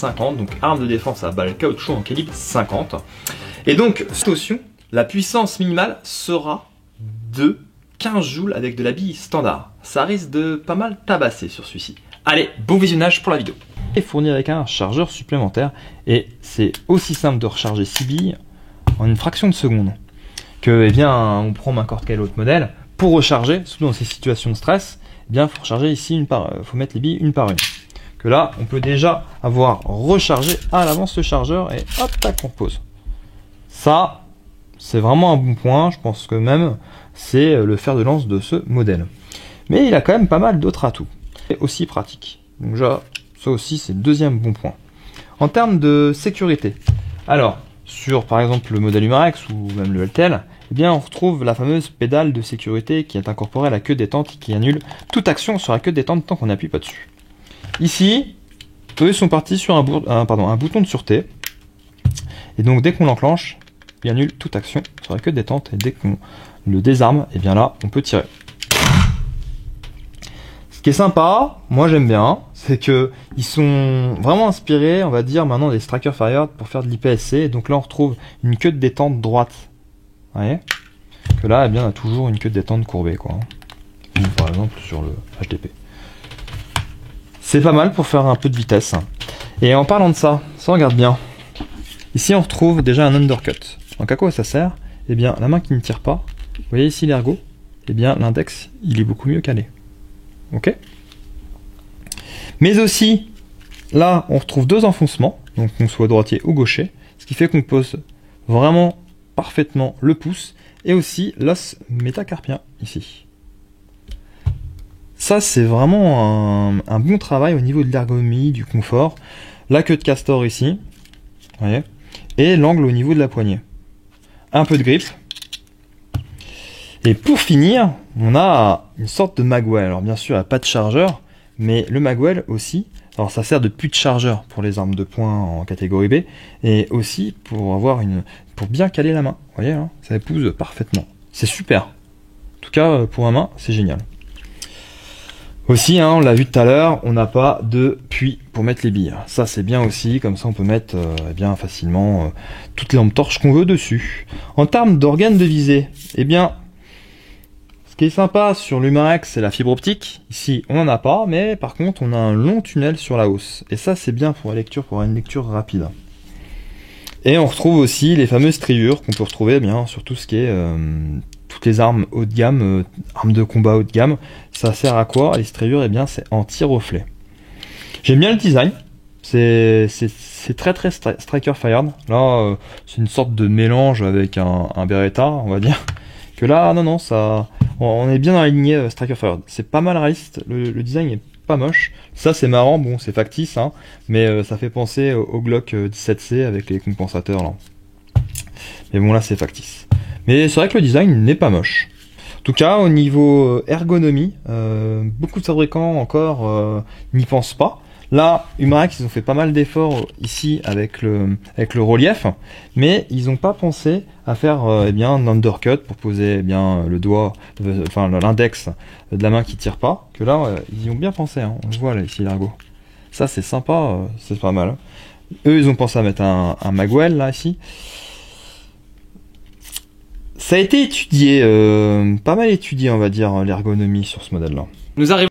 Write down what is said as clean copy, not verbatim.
50, donc arme de défense à balle caoutchouc en calibre 50. Et donc, attention, la puissance minimale sera de 15 joules avec de la bille standard. Ça risque de pas mal tabasser sur celui-ci. Allez, bon visionnage pour la vidéo. Est fourni avec un chargeur supplémentaire et c'est aussi simple de recharger 6 billes en une fraction de seconde que, eh bien, on prend n'importe quel autre modèle. Pour recharger, surtout dans ces situations de stress, eh bien, faut recharger ici faut mettre les billes une par une. Que là, on peut déjà avoir rechargé à l'avance le chargeur et hop, tac, on repose. Ça, c'est vraiment un bon point. Je pense que même c'est le fer de lance de ce modèle. Mais il a quand même pas mal d'autres atouts. Et aussi pratique. Donc déjà, ça aussi, c'est le deuxième bon point. En termes de sécurité, alors, sur par exemple le modèle Umarex ou même le LTL, eh bien, on retrouve la fameuse pédale de sécurité qui est incorporée à la queue détente et qui annule toute action sur la queue détente tant qu'on n'appuie pas dessus. Ici, eux sont partis sur un bouton de sûreté. Et donc, dès qu'on l'enclenche, il annule toute action sur la queue détente. Et dès qu'on le désarme, et bien là, on peut tirer. Ce qui est sympa, moi j'aime bien, c'est que ils sont vraiment inspirés, on va dire, maintenant des Striker Fired pour faire de l'IPSC. Et donc là, on retrouve une queue de détente droite. Vous voyez ? Que là, eh bien, on a toujours une queue de détente courbée, quoi. Par exemple, sur le HDP. C'est pas mal pour faire un peu de vitesse. Et en parlant de ça, on regarde bien. Ici, on retrouve déjà un undercut. Donc à quoi ça sert ? Eh bien, la main qui ne tire pas, vous voyez ici l'ergot ? Eh bien, l'index, il est beaucoup mieux calé. Ok ? Mais aussi, là, on retrouve deux enfoncements, donc qu'on soit droitier ou gaucher, ce qui fait qu'on pose vraiment parfaitement le pouce, et aussi l'os métacarpien ici. Ça, c'est vraiment un bon travail au niveau de l'ergonomie, du confort. La queue de castor ici, vous voyez, et l'angle au niveau de la poignée. Un peu de grip. Et pour finir, on a une sorte de magwell. Alors bien sûr, il n'y a pas de chargeur, mais le magwell aussi. Alors ça sert de puits de chargeur pour les armes de poing en catégorie B, et aussi pour pour bien caler la main. Vous voyez, hein, ça épouse parfaitement. C'est super. En tout cas, pour ma main, c'est génial. Aussi, hein, on l'a vu tout à l'heure, on n'a pas de puits pour mettre les billes. Ça, c'est bien aussi, comme ça on peut mettre eh bien facilement toutes les lampes torches qu'on veut dessus. En termes d'organes de visée, eh bien, ce qui est sympa sur l'Umarex, c'est la fibre optique. Ici, on n'en a pas, mais par contre, on a un long tunnel sur la hausse. Et ça, c'est bien pour la lecture, pour avoir une lecture rapide. Et on retrouve aussi les fameuses striures qu'on peut retrouver eh bien sur tout ce qui est toutes les armes haut de gamme, armes de combat haut de gamme. Ça sert à quoi? Les striures, eh bien, c'est anti-reflet. J'aime bien le design. C'est très Striker Fired. Là, c'est une sorte de mélange avec un Beretta, on va dire. Que là, non, ça, on est bien dans la lignée Striker Fired. C'est pas mal réaliste. Le design est pas moche. Ça, c'est marrant. Bon, c'est factice, hein, mais ça fait penser au Glock 17C avec les compensateurs là. Mais bon, là, c'est factice. Mais c'est vrai que le design n'est pas moche. En tout cas, au niveau ergonomie, beaucoup de fabricants encore n'y pensent pas. Là, Umarex, ils ont fait pas mal d'efforts ici avec le relief, mais ils n'ont pas pensé à faire eh bien un undercut pour poser eh bien le doigt, enfin l'index de la main qui tire pas. Que là, ils y ont bien pensé. Hein. On le voit là ici l'ergot. Ça, c'est sympa, c'est pas mal. Eux, ils ont pensé à mettre un magwell là ici. Ça a été étudié, pas mal étudié, on va dire, l'ergonomie sur ce modèle-là. Nous arrivons